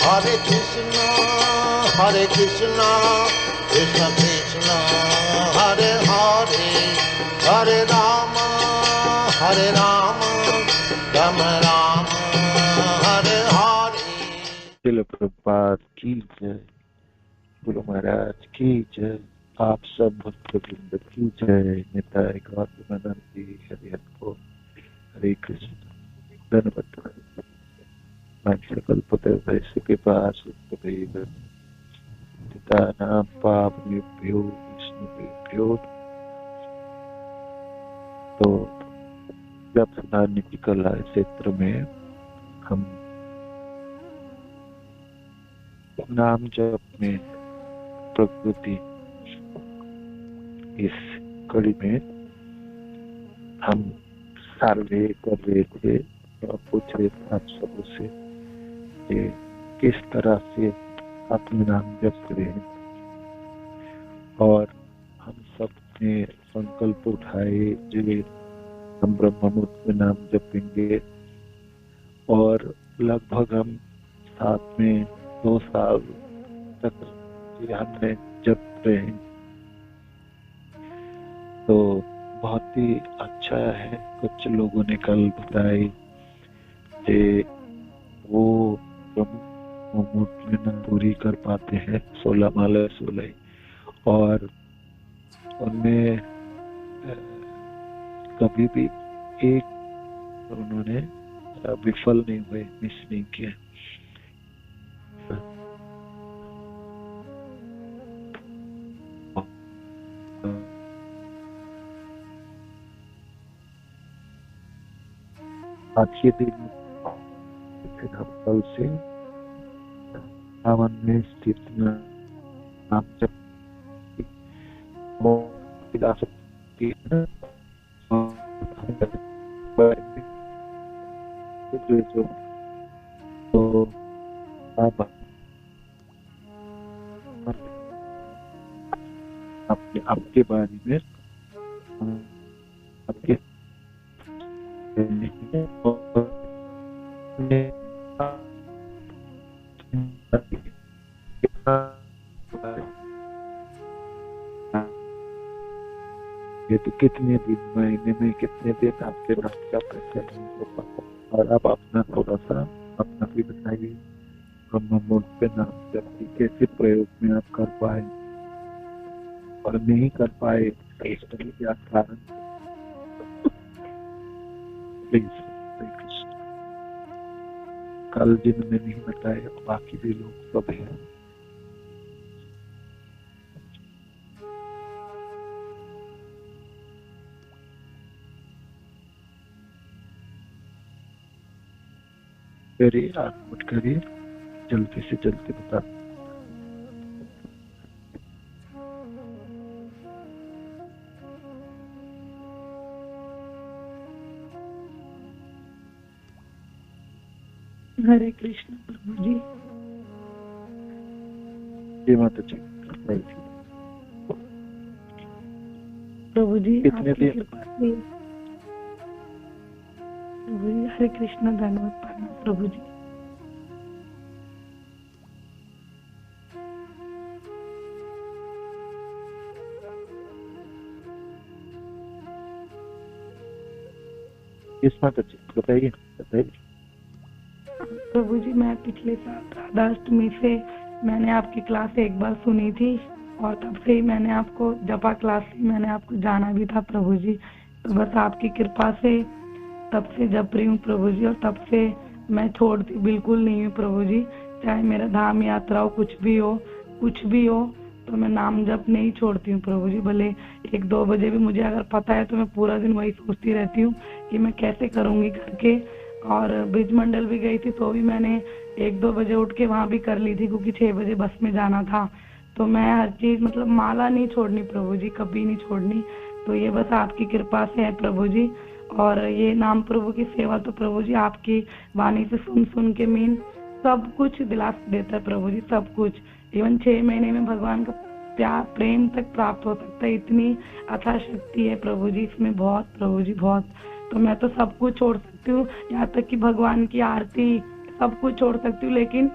Hare Krishna, Krishna Krishna, Hare Hare, Hare Rama, Rama Rama, Hare Hare. Srila Prabhupada की जय, गुरु महाराज की जय, आप सब भक्तवृंद की जय। निताय गौर जी, हरि हरि, हरे कृष्ण। धन्यवाद। सकल के पास नाम पावनेभ्यो विष्णुभ्यो। तो जब सुनाने की कला क्षेत्र में हम नाम जप में प्रकृति, इस कड़ी में हम सर्वे कर रहे थे और पूछ रहे थे आप सबों से कि किस तरह से अपने नाम जप करें। और हम सब ने संकल्प उठाए जो हम ब्रह्म मुहूर्त में नाम जपेंगे, और लगभग हम साथ में 2 साल तक हमने जप रहे हैं। तो बहुत ही अच्छा है। कुछ लोगों ने कल बताई कि वो ब्रह्म मुहूर्त में न पूरी कर पाते हैं 16 माला 16, और उनमें कभी भी एक उन्होंने विफल नहीं हुए, मिस नहीं किया। आज के दिन फिर हम कल से सावन में स्थित नाम जप जा सकती है। तो आप आपके बारे में आपके ये तो कितने दिन, महीने में कितने दिन आपके नाम का पैसा नहीं हो पाता। और आप अपना थोड़ा सा अपना भी बताइए, ब्रह्म मुहूर्त पे नाम जप कैसे प्रयोग में आप कर पाए, और नहीं कर पाए इसके लिए क्या कारण। प्लीज। कल जिन्होंने नहीं बताया बाकी भी लोग सब हैं। करिए, आप मुझ करिए, जल्दी से जल्दी बता। हरे कृष्ण प्रभु जी। जी माता जी। प्रभु जी कितने दिन? प्रभु जी हरे कृष्ण, धन्यवाद पाना प्रभु जी। किस माता जी बताइए बताइए। प्रभु जी मैं पिछले साल राधाष्टमी से मैंने आपकी क्लास एक बार सुनी थी, और तब से ही मैंने आपको जपा क्लास से मैंने आपको जाना भी था प्रभु जी। तो बस आपकी कृपा से तब से जप रही हूँ प्रभु जी, और तब से मैं छोड़ती बिल्कुल नहीं हूँ प्रभु जी। चाहे मेरा धाम यात्रा हो, कुछ भी हो, तो मैं नाम जप नहीं छोड़ती हूँ प्रभु जी। भले 1-2 बजे भी मुझे अगर पता है तो मैं पूरा दिन वही सोचती रहती हूँ कि मैं कैसे करूंगी करके। और ब्रिज मंडल भी गई थी तो भी मैंने 1-2 बजे उठ के वहां भी कर ली थी, क्योंकि 6 बजे बस में जाना था। तो मैं हर चीज मतलब माला नहीं छोड़नी प्रभु जी, कभी नहीं छोड़नी। तो ये बस आपकी कृपा से है प्रभु जी। और ये नाम प्रभु की सेवा तो प्रभु जी आपकी वाणी से सुन सुन के मीन सब कुछ दिला देता है प्रभु जी, सब कुछ। इवन 6 महीने में भगवान का प्यार प्रेम तक प्राप्त हो सकता है, इतनी अथा शक्ति है प्रभु जी इसमें, बहुत प्रभु जी बहुत। तो मैं तो सब कुछ छोड़ सकती हूँ, यहाँ तक कि भगवान की आरती सब कुछ छोड़ सकती हूँ, लेकिन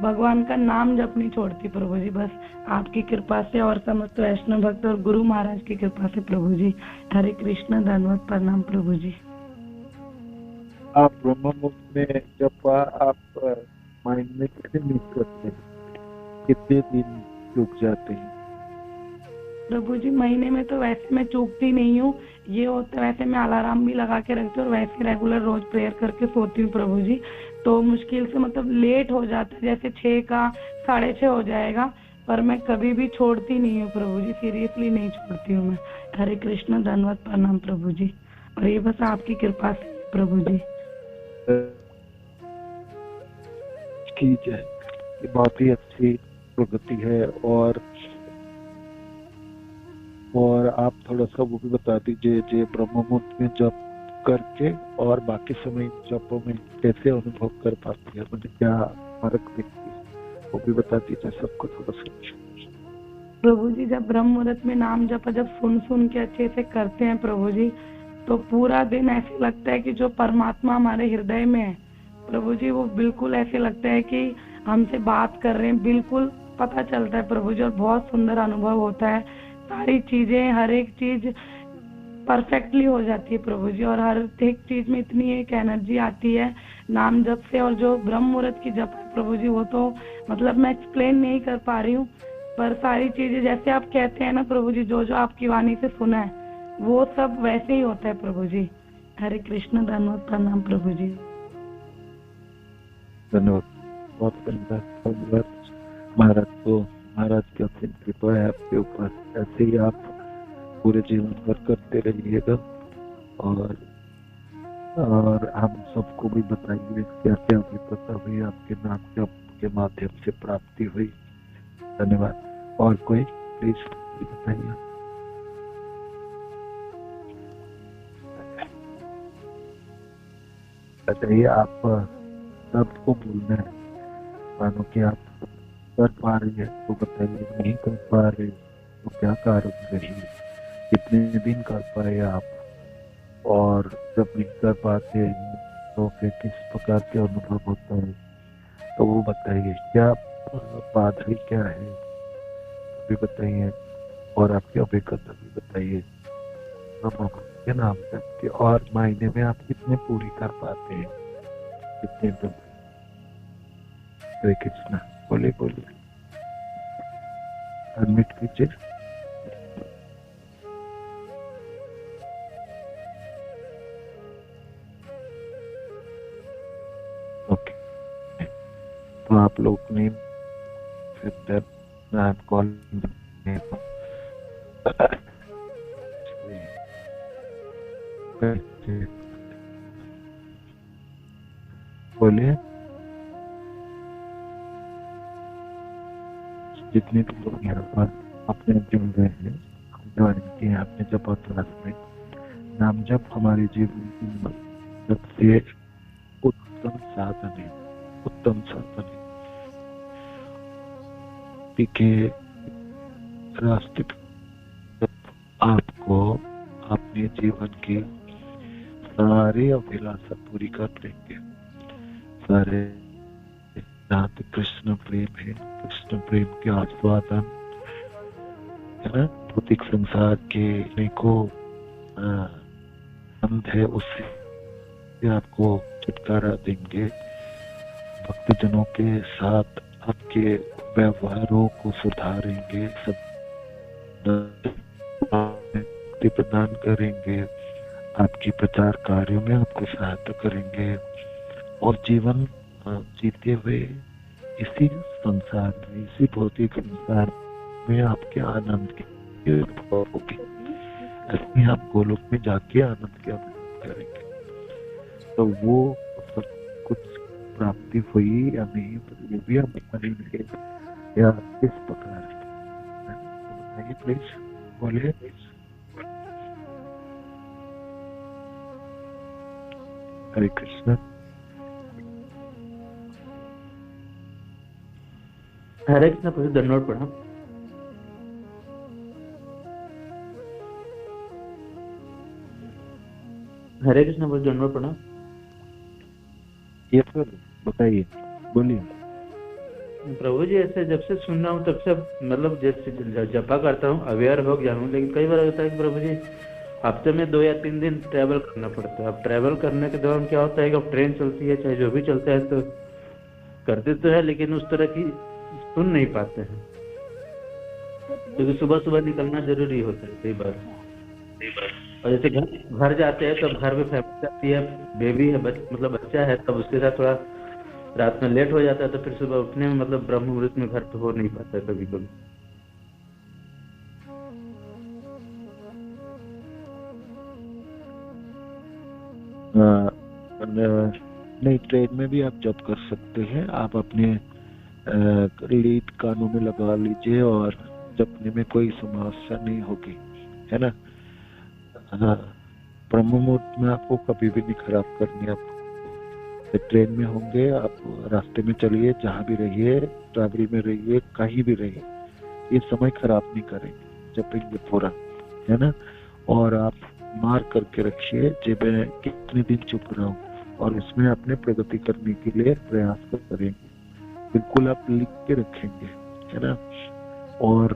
भगवान का नाम जप नहीं छोड़ती प्रभु जी, बस आपकी कृपा से और समस्त वैष्णव भक्त और गुरु महाराज की कृपा से प्रभु जी। हरे कृष्ण, धन्यवाद, प्रणाम प्रभु जी। आप ब्रह्म मुहूर्त में जब आप माइंड में कितने मिस करते हैं, कितने दिन चूक जाते हैं? प्रभु जी महीने में तो वैसे मैं चूकती नहीं हूँ, ये होता है वैसे मैं अलार्म भी लगा के रखती हूँ और वैसे रेगुलर रोज प्रेयर करके सोती हूँ प्रभु जी। तो मुश्किल से मतलब लेट हो जाता है, जैसे 6 का 6:30 हो जाएगा, पर मैं कभी भी छोड़ती नहीं हूँ प्रभु जी, सीरियसली नहीं छोड़ती हूँ मैं। हरे कृष्ण, धन्यवाद, प्रणाम प्रभु जी। और ये बस आपकी कृपा से प्रभु जी। ठीक है, ये बहुत ही अच्छी प्रगति है। और आप थोड़ा सा वो भी बता दीजिए, जो ब्रह्म मुहूर्त में जप करके और बाकी समय जपों में कैसे अनुभव कर पाती है, मतलब क्या फर्क दिखती है, वो भी बता दीजिए सबको थोड़ा सा। प्रभु जी जब ब्रह्म मुहूर्त में नाम जप जब सुन के अच्छे से करते हैं प्रभु जी, तो पूरा दिन ऐसे लगता है कि जो परमात्मा हमारे हृदय में है प्रभु जी, वो बिल्कुल ऐसे लगता है कि हमसे बात कर रहे हैं, बिल्कुल पता चलता है प्रभु जी। और बहुत सुंदर अनुभव होता है, सारी चीजें हर एक चीज परफेक्टली हो जाती है प्रभु जी। और हर एक चीज में इतनी एक एनर्जी आती है नाम जप से। और जो ब्रह्म मुहूर्त की जप है प्रभु जी, वो तो मतलब मैं एक्सप्लेन नहीं कर पा रही हूँ, पर सारी चीजें जैसे आप कहते हैं ना प्रभु जी, जो जो आपकी वाणी से सुना है वो सब वैसे ही होता है प्रभु जी। हरे कृष्ण, धन्यवाद, प्रणाम प्रभु जी। धन्यवाद, बहुत धन्यवाद। महाराज की असीम कृपा है आपके ऊपर, ऐसे ही आप पूरे जीवन भर करते रहिएगा। और हम सबको भी बताइए क्या क्या अभिज्ञता हुई आपके नाम जप के माध्यम से प्राप्ति हुई। धन्यवाद। और कोई प्लीज बताइए। बताइए, आप सबको बोलना है, मानो कि आप कर पा रही है तो बताइए, नहीं कर पा रहे तो क्या कारण रही, कितने दिन कर पाए आप, और जब नहीं कर पाते हैं तो फिर किस प्रकार के अनुभव होता है, तो वो बताइए। क्या बाधा क्या है भी बताइए, और आपकी अभिज्ञता भी बताइए के नाम तक। और महीने में आप कितने पूरी कर पाते हैं, कितने दिन? हरे कृष्णा, बोलिए बोलिए, अनम्यूट कीजिए। ओके, तो आप लोग ने फिर I'm calling the name. बोलिए, जितने भी लोग यहाँ पर अपने जुड़ रहे हैं, ज्वाइन किए हैं आपने जप क्लास में, नाम जप हमारे जीवन की सबसे उत्तम साधन है, उत्तम साधन है के रास्ते पर आपको अपने जीवन की सारी अभिलाषा पूरी कर देंगे। सारे जहाँ तक कृष्ण प्रेम है, कृष्ण प्रेम के आस्वादन है ना, भौतिक संसार के अनेकों अंत है, उससे आपको छुटकारा देंगे। भक्तजनों के साथ आपके व्यवहारों को सुधारेंगे, सब प्रदान करेंगे, आपके प्रचार कार्यों में आपको सहायता करेंगे, और जीवन जीते हुए इसी संसार में, इसी भौतिक संसार में आपके आनंद की अनुभव होगी। ऐसे आप गोलोक में जाके आनंद के अनुभव करेंगे। तो वो सब कुछ प्राप्ति हुई या नहीं, ये भी हम करेंगे या किस प्रकार है, तो बताइए प्लीज, बोलिए। हरे कृष्ण। हरे कृष्ण प्रभु, धन्यवाद, प्रणाम। हरे कृष्ण प्रभु, धन्यवाद, प्रणाम। ये सर बताइए, बोलिए। प्रभु जी ऐसे जब से सुन रहा हूँ तब से मतलब जैसे जपा करता हूँ अवेयर हो गया हूँ, लेकिन कई बार होता है कि प्रभु जी हफ्ते में 2 या 3 दिन ट्रैवल करना पड़ता है। अब ट्रैवल करने के दौरान क्या होता है कि अब ट्रेन चलती है चाहे जो भी चलता है तो करते तो है, लेकिन उस तरह की सुन नहीं पाते हैं, क्योंकि सुबह सुबह निकलना जरूरी होता है कई बार। और जैसे घर जाते हैं तब घर में फैमिली आती है, बेबी है, मतलब बच्चा है, तब उसके साथ थोड़ा रात में लेट हो जाता है, तो फिर सुबह उठने में मतलब ब्रह्म मुहूर्त में घर पे हो नहीं पाता है कभी कभी। नहीं, ट्रेन में भी आप जप कर सकते हैं। आप अपने लीड कानों में लगा लीजिए और जपने में कोई समस्या नहीं होगी, है ना। ब्रह्म मुहूर्त में आपको कभी भी नहीं खराब करनी। आप ट्रेन में होंगे, आप रास्ते में चलिए, जहाँ भी रहिए, ट्रैवल में रहिए, कहीं भी रहिए, ये समय खराब नहीं करेंगे, जपेंगे पूरा, है ना। और आप मार्क करके रखिए कि मैं कितने दिन चुप रहा हूँ, और उसमें अपने प्रगति करने के लिए प्रयास करेंगे। बिल्कुल आप लिख के रखेंगे, है ना। और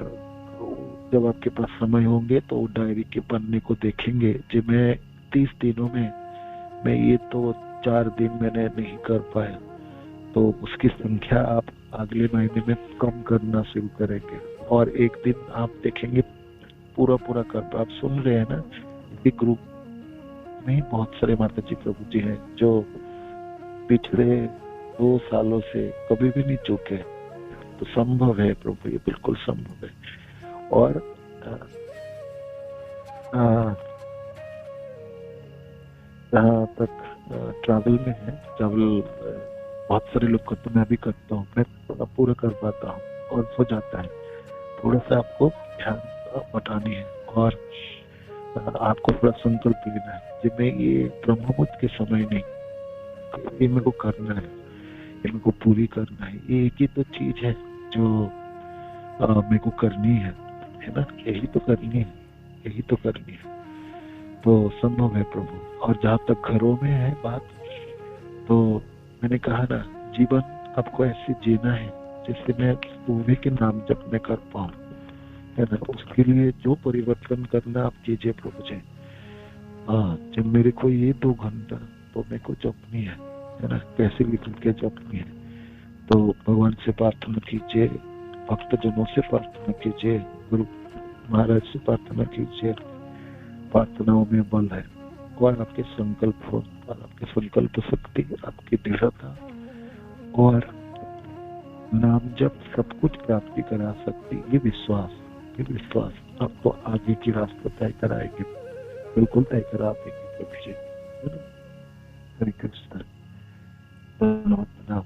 जब आपके पास समय होंगे तो डायरी के पन्ने को देखेंगे कि मैं 30 दिनों में मैं ये तो 4 दिन मैंने नहीं कर पाया, तो उसकी संख्या आप अगले महीने में कम करना शुरू करेंगे। और एक दिन आप देखेंगे पूरा कर पाए। आप सुन रहे हैं ना, एक ग्रुप में बहुत सारे माता जी प्रभु जी हैं जो पिछले 2 सालों से कभी भी नहीं चूके, तो संभव है प्रभु, ये बिल्कुल संभव है। और जहाँ तक ट्रैवल में है, ट्रैवल बहुत सारे लोग करते, मैं भी करता हूँ, मैं थोड़ा पूरा कर पाता हूँ और हो जाता है। थोड़ा सा आपको ध्यान बटानी है और आपको थोड़ा संकल्प लेना है कि मैं ये ब्रह्म मुहूर्त के समय नहीं, ये मेरे को करना है, ये मेरे को पूरी करना है। ये एक ही तो चीज है जो मेरे को करनी है ना, यही तो करनी है, यही तो करनी है, तो संभव है प्रभु। और जहाँ तक घरों में है बात, तो मैंने कहा ना, जीवन आपको ऐसे जीना है जिससे मैं पूरे के नाम जप में कर पाऊँ, है ना। उसके लिए जो परिवर्तन करना आप कीजिए प्रभु जी। जब मेरे को ये 2 घंटा तो मेरे को जपनी है ना, कैसे भी करके जपनी है, तो भगवान से प्रार्थना कीजिए, भक्तजनों से प्रार्थना कीजिए, गुरु महाराज से प्रार्थना कीजिए। प्रार्थनाओं में बल है, और आपके संकल्प हो, और आपके संकल्प शक्ति, आपकी दृढ़ता और नाम जप सब कुछ प्राप्ति करा सकती। ये विश्वास आपको आगे की रास्ता तय कराएगी, बिल्कुल तय करा देगी प्रभु जी। हरे कृष्ण, धन्यवाद।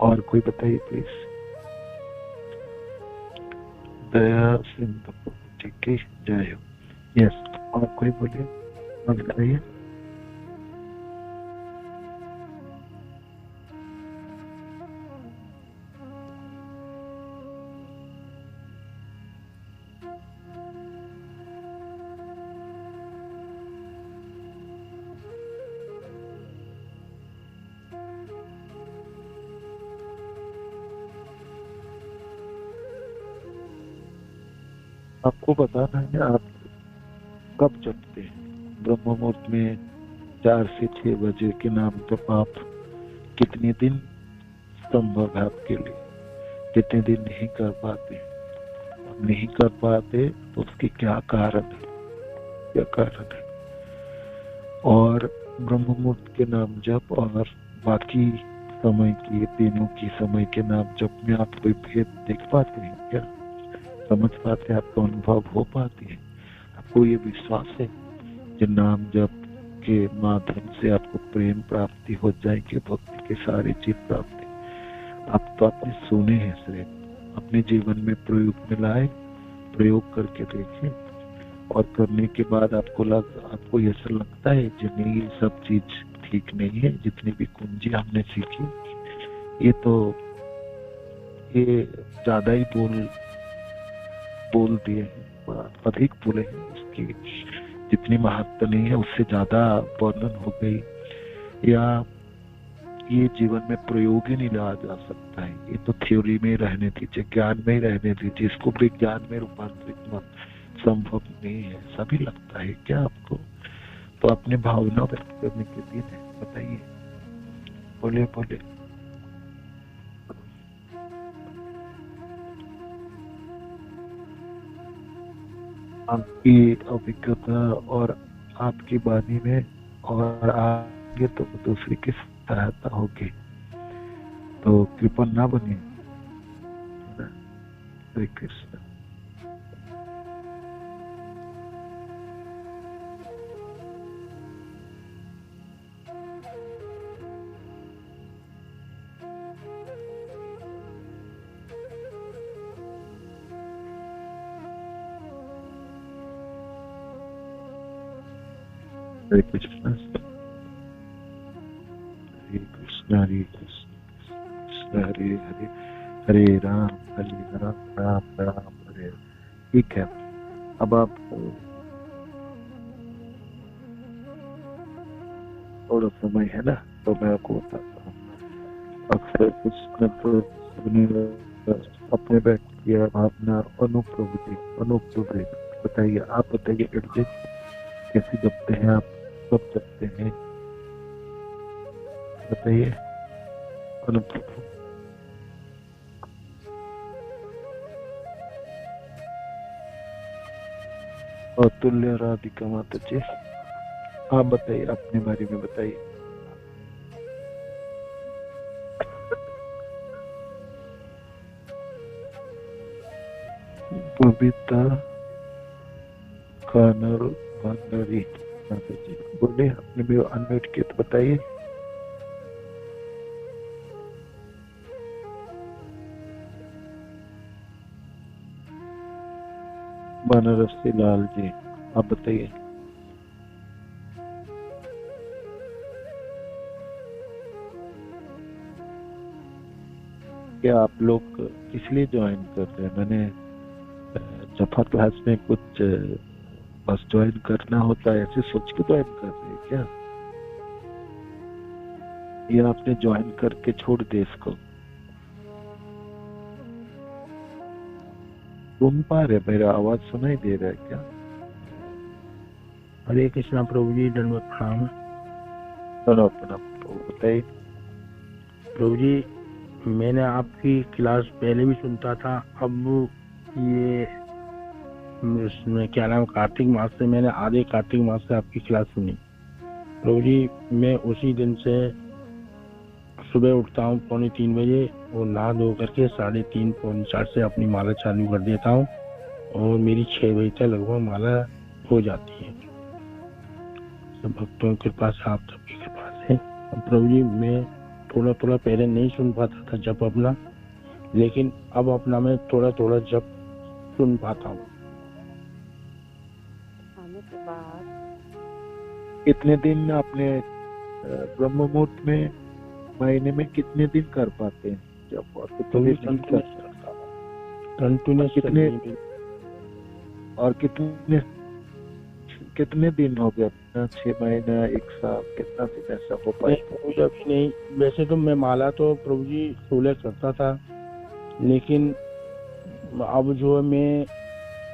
और कोई बताइए प्लीज। दया सिंधु जी की जय हो। यस, और कोई बोलिए, और बताइए। आपको बताना है आप कब जपते हैं। ब्रह्म मुहूर्त में 4 से 6 बजे के नाम जप आप कितने दिन संभव है आपके लिए, कितने दिन नहीं कर पाते। नहीं कर पाते तो उसके क्या कारण है, और ब्रह्म मुहूर्त के नाम जप और बाकी समय की, दिनों की समय के नाम जप में आप कोई भेद देख पाते हैं क्या, समझ पाते हैं, आपको अनुभव हो पाती है, आपको ये विश्वास है कि नाम जप के माध्यम से आपको प्रेम प्राप्ति हो जाएगी, भक्ति के सारी चीज प्राप्ति। आप तो आपने सुने हैं, सिर्फ अपने जीवन में प्रयोग में लाए, प्रयोग करके देखें, और करने के बाद आपको ऐसा लगता है कि नहीं, ये सब चीज ठीक नहीं है, जितनी भी कुंजी हमने सीखी ये ज्यादा ही बोल दिए हैं, अधिक बोले हैं, उसकी जितनी महत्व नहीं है उससे ज्यादा वर्णन हो गई, या ये जीवन में प्रयोग ही नहीं लाया जा सकता है। ये तो थ्योरी में ही रहने दीजिए, ज्ञान में ही रहने दीजिए, इसको विज्ञान में रूपांतरित संभव नहीं है। सभी लगता है क्या आपको? तो अपने भावना व्यक्त करने के दिन है, बताइए, बोले बोले। आपकी अभिज्ञता और आपकी वाणी में और आगे तो दूसरी की सहायता होगी, तो कृपा ना बने। हरे कृष्ण। हरे कृष्ण हरे कृष्ण हरे कृष्ण हरे हरे, हरे राम राम राम हरे। ठीक है, अब आप थोड़ा समय है ना, तो मैं आपको बताता हूँ। अक्सर कृष्ण तो अपने व्यक्त किया भावना अनुप्रवृत्ति। बताइए, आप बताइए अर्जुन, कैसे जपते हैं आप? कब जपते हैं बताइए। अनुप्रभु और तुल्य राधिका माता जी, आप बताइए, अपने बारे में बताइए। बबीता खानर भांडारी माता जी, बोले, अपने भी अनम्यूट किए तो बताइए। बनारसी लाल जी, आप बताइए। क्या आप लोग किस लिए ज्वाइन कर रहे हैं? मैंने जफा क्लास में कुछ बस ज्वाइन करना होता है ऐसे सोच के ज्वाइन कर रहे हैं क्या? ये आपने ज्वाइन करके छोड़ दे इसको? सुन पा रहे? मेरा आवाज सुनाई दे रहा है क्या? हरे कृष्णा प्रभु जी, दंडवत प्रणाम। बताइए प्रभु जी, मैंने आपकी क्लास पहले भी सुनता था, अब ये इसमें क्या नाम, कार्तिक मास से मैंने आधे कार्तिक मास से आपकी क्लास सुनी। प्रभु जी, मैं उसी दिन से सुबह उठता हूँ 2:45 बजे और नहा धो करके 3:30 पौने 4 से अपनी माला चालू कर देता हूँ और मेरी 6 बजे तक लगभग माला हो जाती है। सब भक्तों की कृपा से, आप सबकी कृपा से। प्रभु जी, मैं थोड़ा पहले नहीं सुन पाता था जब अपना, लेकिन अब अपना मैं थोड़ा जब सुन पाता हूँ। कितने दिन आपने ब्रह्म मुहूर्त में महीने में कितने दिन कर पाते हैं जब? और कितने और कितने दिन हो गया? 6 महीना, 1 साल, कितना दिन ऐसा हो पाए? अभी नहीं। वैसे तो मैं माला तो प्रभु जी 16 करता था, लेकिन अब जो है मैं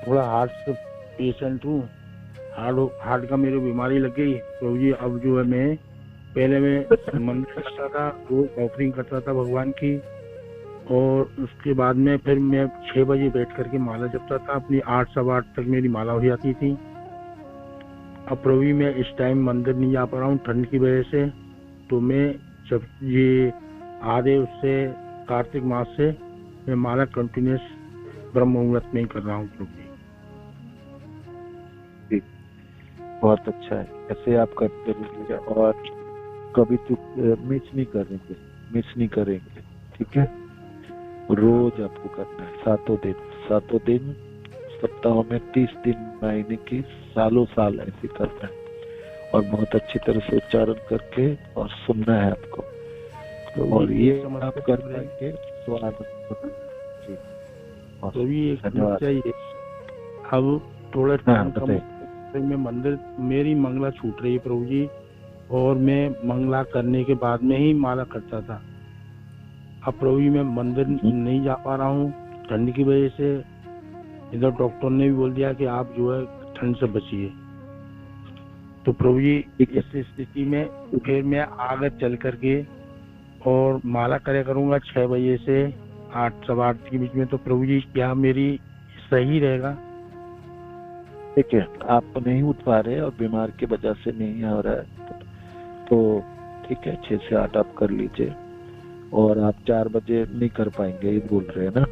थोड़ा हार्ट पेशेंट हूँ, हार्ट का मेरी बीमारी लग गई प्रभु जी। अब जो है मैं पहले मैं मंदिर करता था, रोज ऑफरिंग करता था भगवान की, और उसके बाद में फिर मैं 6 बजे बैठ करके माला जपता था अपनी, 8 सवा 8 तक मेरी माला हो जाती थी। अब प्रभु जी, मैं इस टाइम मंदिर नहीं जा पा रहा हूँ ठंड की वजह से, तो मैं जब ये आधे उससे कार्तिक मास से मैं माला कंटिन्यूस ब्रह्म मुहूर्त में ही कर रहा हूँ प्रभु जी। बहुत अच्छा है, ऐसे आप करते रहिएगा और कभी मिस नहीं करेंगे, ठीक है? रोज आपको करना है, 7 दिन सप्ताह में, 30 दिन महीने की, सालों साल ऐसे करना है और बहुत अच्छी तरह से उच्चारण करके और सुनना है आपको। तो और ये आप कर पाएंगे तो धन्यवाद। अब थोड़ा टाइम कम, मैं मंदिर, मेरी मंगला छूट रही है प्रभु जी, और मैं मंगला करने के बाद में ही माला करता था। अब प्रभु जी मैं मंदिर नहीं जा पा रहा हूँ ठंड की वजह से। इधर डॉक्टर ने भी बोल दिया कि आप जो है ठंड से बचिए। तो प्रभु जी इस स्थिति में फिर मैं आगे चल करके और माला करे करूंगा 6 बजे से 8 सवा 8 के बीच में। तो प्रभु जी क्या मेरी सही रहेगा? ठीक है, आप नहीं उठ पा रहे और बीमार की वजह से नहीं हो रहा है तो ठीक है, 6 से 8 आप कर लीजिए। और आप 4 बजे नहीं कर पाएंगे ये बोल रहे हैं ना?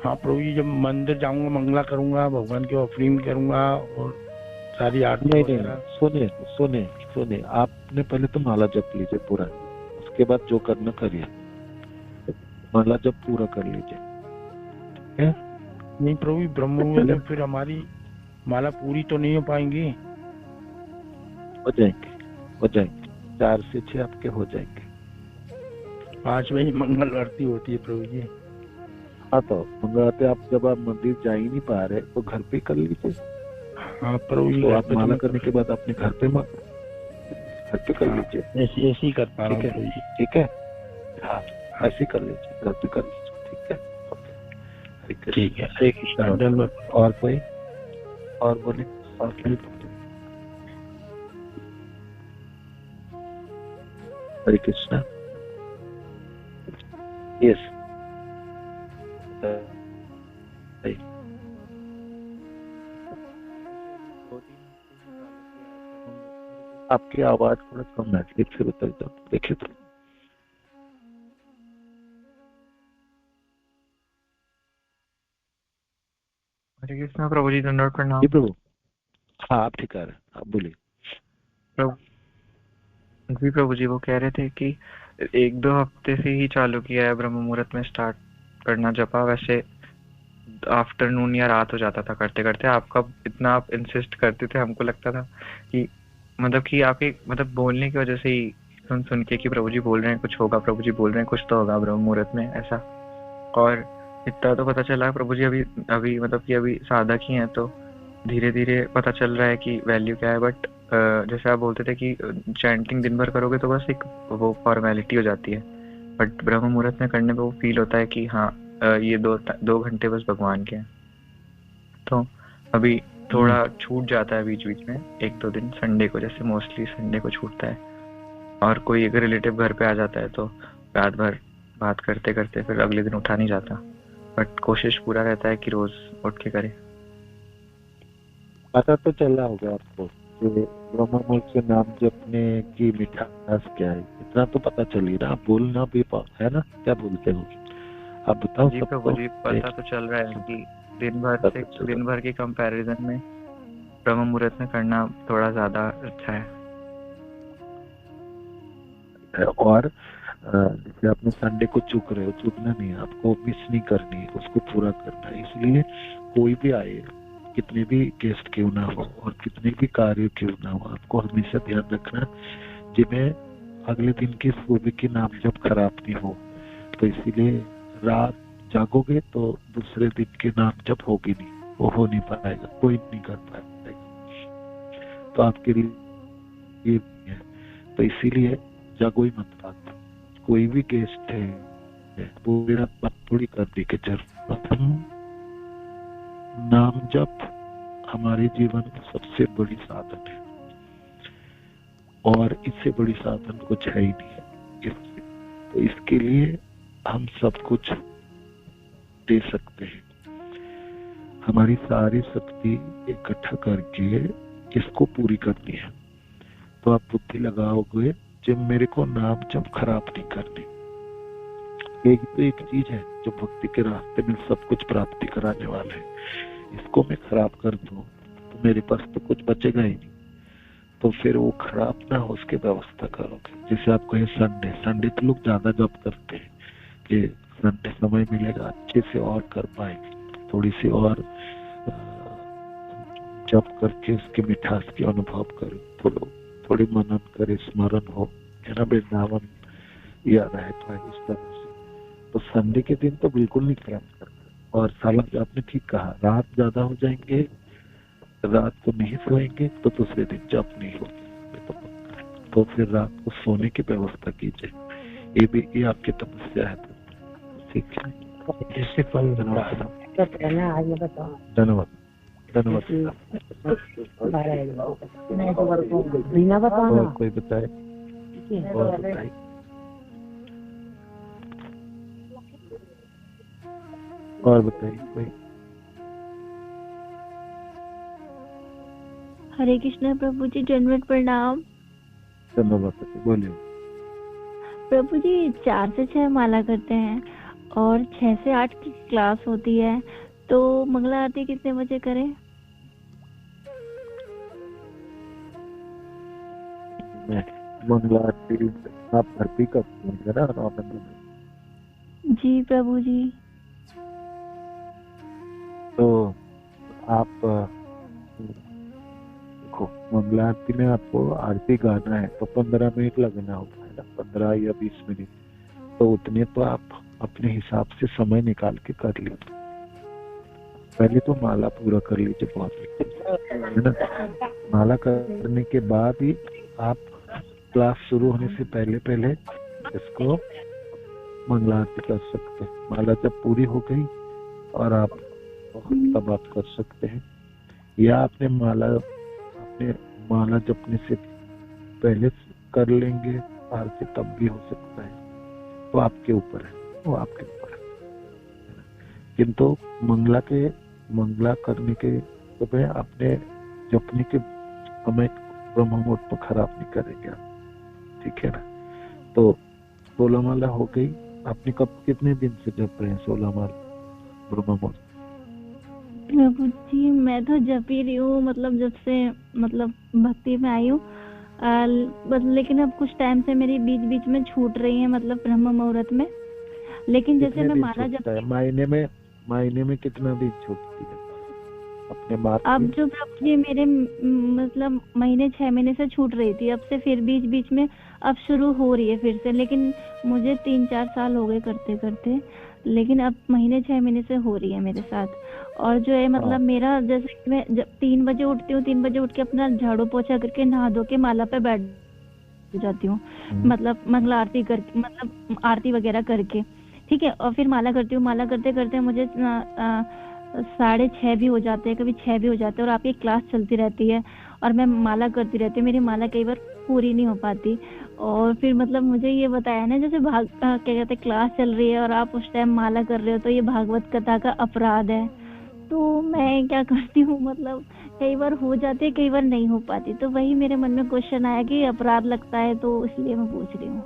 हाँ प्रभु जी, जब मंदिर जाऊंगा मंगला करूंगा, भगवान की ऑफरिंग करूंगा और सारी आरती नहीं वगैरह। सुनिए सुनिए सुनिए, आपने पहले तो माला जप लीजिए पूरा, उसके बाद जो करना करिए। माला जप पूरा कर लीजिए, ठीक है? नहीं प्रभु जी, ब्रह्म मुहूर्त में फिर हमारी माला पूरी तो नहीं हो पाएंगी। हो जाएंगे 4 से 6 आपके हो जाएंगे। 5 बजे मंगल आरती होती है प्रभु जी। हाँ तो मंगलवार आप जब आप मंदिर जा ही नहीं पा रहे तो घर पे कर लीजिए। हाँ प्रभु जी, तो आप माला करने के बाद अपने घर पे कर लीजिए। ऐसे ही कर पा रहा हूँ प्रभु जी। ठीक है, हाँ ऐसे कर लीजिए, घर पे कर लीजिए, ठीक है? ओके, ठीक है, हरे कृष्णा। धन्यवाद। और कोई और बोले? और कोई? हरे कृष्णा। यस, आपकी आवाज थोड़ा कम है, ठीक से बता दो, देखिए तो। हरे कृष्णा प्रभु जी, दंडवत प्रणाम। जी प्रभु, हाँ आप ठीक आ रहे हैं, आप बोलिए। प्रभु जी वो कह रहे थे कि 1-2 हफ्ते से ही चालू किया है ब्रह्म मुहूर्त में स्टार्ट करना जपा। वैसे आफ्टरनून या रात हो जाता था करते करते। आपका इतना आप इंसिस्ट करते थे, हमको लगता था कि मतलब कि आपके मतलब बोलने की वजह से ही सुन के कि प्रभु जी बोल रहे हैं कुछ होगा, प्रभु जी बोल रहे हैं कुछ तो होगा ब्रह्म मुहूर्त में, ऐसा। और इतना तो पता चला प्रभु जी अभी मतलब कि अभी साधक ही हैं तो धीरे धीरे पता चल रहा है कि वैल्यू क्या है। बट जैसे आप बोलते थे कि चैंटिंग दिन भर करोगे तो बस एक वो फॉर्मेलिटी हो जाती है। बट ब्रह्म मुहूर्त में करने पे वो फील होता है कि हाँ ये 2 घंटे बस भगवान के हैं। तो अभी थोड़ा छूट जाता है बीच बीच में, 1-2 दिन संडे को, जैसे मोस्टली संडे को छूटता है। और कोई अगर रिलेटिव घर पे आ जाता है तो रात भर बात करते करते फिर अगले दिन उठा नहीं जाता। बट कोशिश पूरा रहता है कि रोज उठ के करे। पता तो चला होगा आपको कि ब्रह्म मुहूर्त से नाम जपने की मिठास क्या है, इतना तो पता चल ही रहा। बोलना भी है ना, क्या बोलते हो आप बताओ? जी प्रभु जी, पता तो चल रहा है कि दिन भर के कंपैरिजन में ब्रह्म मुहूर्त में करना थोड़ा ज्यादा अच्छा है। और जैसे आपने संडे को चूक रहे हो, चूकना नहीं है आपको, मिस नहीं करनी है, उसको पूरा करना है। इसलिए कोई भी आए, कितने भी गेस्ट क्यों ना हो और कितने भी कार्य क्यों ना हो, आपको हमेशा ध्यान रखना जिन्हें अगले दिन की सुबह की नाम जब खराब नहीं हो। तो इसीलिए रात जागोगे तो दूसरे दिन के नाम जब होगी नहीं, वो हो नहीं पाएगा, कोई नहीं कर पाएगा। तो आपके लिए है, तो इसीलिए जागो ही मत रात। कोई भी गेस्ट है वो मेरा बात थोड़ी कर दी कि जरूर नाम जप हमारे जीवन की सबसे बड़ी साधन है और इससे बड़ी साधन कुछ है ही नहीं। तो इसके लिए हम सब कुछ दे सकते हैं, हमारी सारी शक्ति इकट्ठा करके इसको पूरी करनी है। तो आप बुद्धि लगाओगे जब मेरे को नाम जब खराब नहीं करनी। यही तो एक चीज है जो भक्ति के रास्ते में सब कुछ प्राप्ति कराने वाला है। इसको मैं खराब कर दूं तो मेरे पास तो कुछ बचेगा ही नहीं। तो फिर वो खराब ना हो उसकी व्यवस्था करोगे। जैसे आप कहे संडे तो लोग ज्यादा जॉब करते हैं कि संडे समय मिलेगा अच्छे से और कर पाएंगे, थोड़ी सी और जप करके उसके मिठास की अनुभव करें, थोड़ी मनन करे, स्मरण हो, है ना, वृंदावन याद आए तो इस तरह से। तो संडे के दिन तो बिल्कुल नहीं खराब करना। और साला आपने ठीक कहा, रात ज्यादा हो जाएंगे, रात को नहीं सोएंगे तो दूसरे दिन जप नहीं होगी। में तो पक्का है। तो फिर रात को सोने की व्यवस्था कीजिए, ये आपकी तपस्या है। ठीक है, धन्यवाद धन्यवाद धन्यवाद। और कोई बताए? और बताइए। और बताइए कोई। हरे कृष्ण प्रभु जी, दंडवत प्रणाम। धन्यवाद, बोलिए। प्रभु जी 4 से 6 माला करते हैं और 6 से 8 की क्लास होती है, तो मंगला आरती कितने बजे करें? मंगला आरती आप घर पे करते हैं ना आनंद में? जी प्रभु जी। तो आप देखो, मंगला आरती में आपको आरती गाना है तो 15 मिनट लगना होता है ना, 15 या 20 मिनट। तो उतने तो आप अपने हिसाब से समय निकाल के कर लीजिए। पहले तो माला पूरा कर लीजिए, बहुत है ना। माला करने के बाद ही आप क्लास शुरू होने से पहले इसको मंगला आरती कर सकते हैं। माला जब पूरी हो गई और आप तब आप कर सकते हैं, या आपने माला जपने से पहले कर लेंगे आरती, तब भी हो सकता है। तो आपके ऊपर है, वो आपके ऊपर है। किंतु मंगला करने के समय अपने जपने के समय ब्रह्म मुहूर्त तो खराब नहीं करेंगे आप, ठीक है ना। तो 16 माला हो गई। आपने कितने दिन से जप रहे हैं 16 माला ब्रह्म मुहूर्त? प्रभु जी मैं तो जप ही रही हूँ, मतलब जब से भक्ति में आई हूँ, बस। लेकिन अब कुछ टाइम से मेरी बीच में छूट रही है, मतलब ब्रह्म मुहूर्त में। लेकिन जैसे मैं माला जब महीने में कितना दिन छूटती है अपने बात? अब जो प्रभु जी मेरे मतलब महीने 6 महीने से छूट रही थी, अब से फिर बीच में अब शुरू हो रही है फिर से। लेकिन मुझे 3-4 साल हो गए करते, लेकिन अब महीने 6 महीने से हो रही है मेरे साथ। और जो है मतलब मेरा, जैसे कि मैं जब 3 बजे उठती हूँ, 3 बजे उठ के अपना झाड़ू पोछा करके नहा धो के माला पे बैठ जाती हूँ, मतलब मंगला आरती करके, मतलब आरती वगैरह करके, ठीक है। और फिर माला करती हूँ। माला करते करते मुझे 6:30 भी हो जाते हैं, कभी 6 भी हो जाते हैं, और आपकी क्लास चलती रहती है और मैं माला करती रहती हूँ। मेरी माला कई बार पूरी नहीं हो पाती। और फिर मतलब मुझे ये बताया ना, जैसे क्या कहते हैं, क्लास चल रही है और आप उस टाइम माला कर रहे हो, तो ये भागवत कथा का अपराध है। तो मैं क्या करती हूँ, मतलब कई बार हो जाती है, कई बार नहीं हो पाती। तो वही मेरे मन में क्वेश्चन आया कि अपराध लगता है, तो इसलिए मैं पूछ रही हूँ।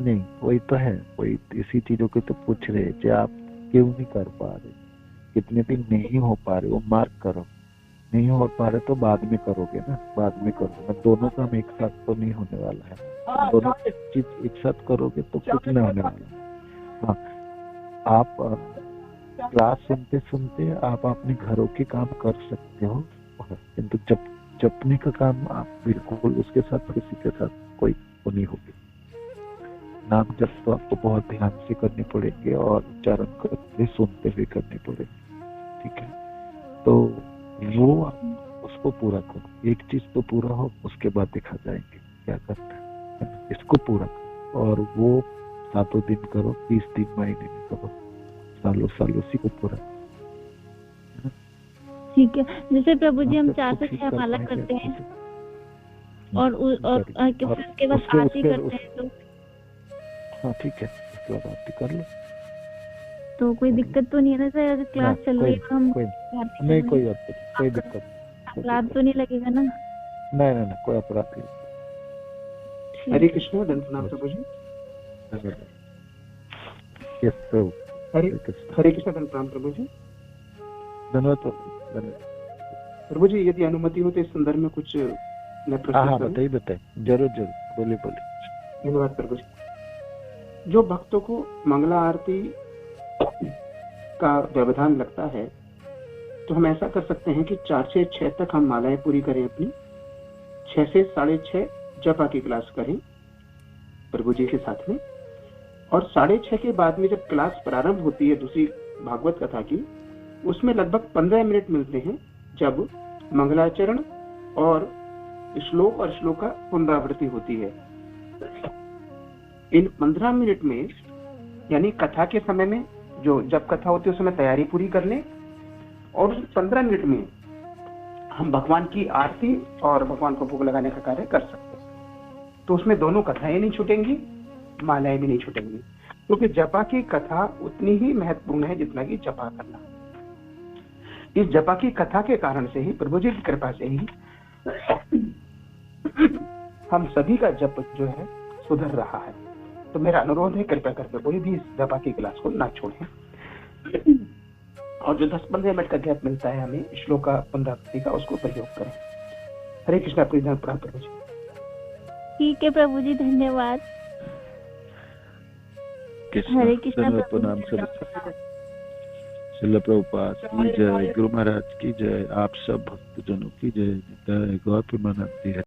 नहीं, वही तो है, वही इसी चीजों के तो पूछ रहे कि आप क्यों नहीं कर पा रहे, कितने दिन नहीं हो पा रहे, वो मार्क करो। नहीं हो पा रहे तो बाद में करोगे ना, बाद में करोगे। दोनों काम एक साथ तो नहीं होने वाला है। दोनों चीज एक साथ करोगे तो कुछ नहीं होने वाला। हाँ, आप क्लास सुनते आप अपने घरों के काम कर सकते हो, किंतु जपने का काम आप बिल्कुल उसके साथ, किसी के साथ कोई वो नहीं होगी। नाम जप तो आपको बहुत ध्यान से करने पड़ेंगे और उच्चारण करते सुनते हुए करने पड़ेंगे, ठीक है। तो वो आप उसको पूरा करो। एक चीज तो पूरा हो, उसके बाद देखा जाएंगे क्या करना है। इसको पूरा करो, और वो 7 दिन करो, 30 दिन महीने में करो, सालों उसी को पूरा। ठीक है। जैसे प्रभु जी हम 4 से 6 माला करते हैं और उसके बाद आरती करते हैं, तो हाँ ठीक है, उसके बाद आरती कर लो। तो कोई दिक्कत तो नहीं है ना सर, क्लास चल रही है हम? नहीं, कोई दिक्कत, अपराध तो नहीं लगेगा ना? नहीं, कोई अपराध नहीं। हरे कृष्ण, धन्यवाद प्रभु जी। यस प्रभु, हरे कृष्ण, धन्यवाद प्रभु जी। धन्यवाद प्रभु जी, यदि अनुमति हो तो इस संदर्भ में कुछ मैं प्रश्न बताइए। जरूर बोलिए। धन्यवाद प्रभु जी। जो भक्तों को मंगला आरती का व्यवधान लगता है, तो हम ऐसा कर सकते हैं कि 4 से 6 तक हम मालाएं पूरी करें अपनी, 6 से 6:30 जपा की क्लास करें प्रभु जी के साथ में, और 6:30 के बाद में जब क्लास प्रारंभ होती है दूसरी भागवत कथा की, उसमें लगभग 15 मिनट मिलते हैं, जब मंगलाचरण और श्लोक और श्लोक का पुनरावृत्ति होती है। इन 15 मिनट में यानी कथा के समय में, जो जब कथा होती है उस समय तैयारी पूरी कर लें, और उस 15 मिनट में हम भगवान की आरती और भगवान को भोग लगाने का कार्य कर सकते हैं। तो उसमें दोनों कथाएं नहीं छूटेंगी, मालाएं भी नहीं छूटेंगी, क्योंकि जपा की कथा उतनी ही महत्वपूर्ण है जितना कि जपा करना। इस जपा की कथा के कारण से ही, प्रभु जी की कृपा से ही हम सभी का जप जो है सुधर रहा है। तो मेरा अनुरोध है, कृपया करके कोई भी इस जपा की क्लास को ना छोड़ें, और जो 10-15 मिनट का गैप मिलता है हमें श्लोक का पुनरावृत्ति का, उसको प्रयोग करें। हरे कृष्णा। प्रियदान प्रणाम प्रभु जी। ठीक है प्रभु जी, धन्यवाद। हरे कृष्णा प्रणाम श्रील प्रभुपाद की जय, गुरु महाराज की जय, आप सब भक्तजनों की जय। गौर प्रेमानंद।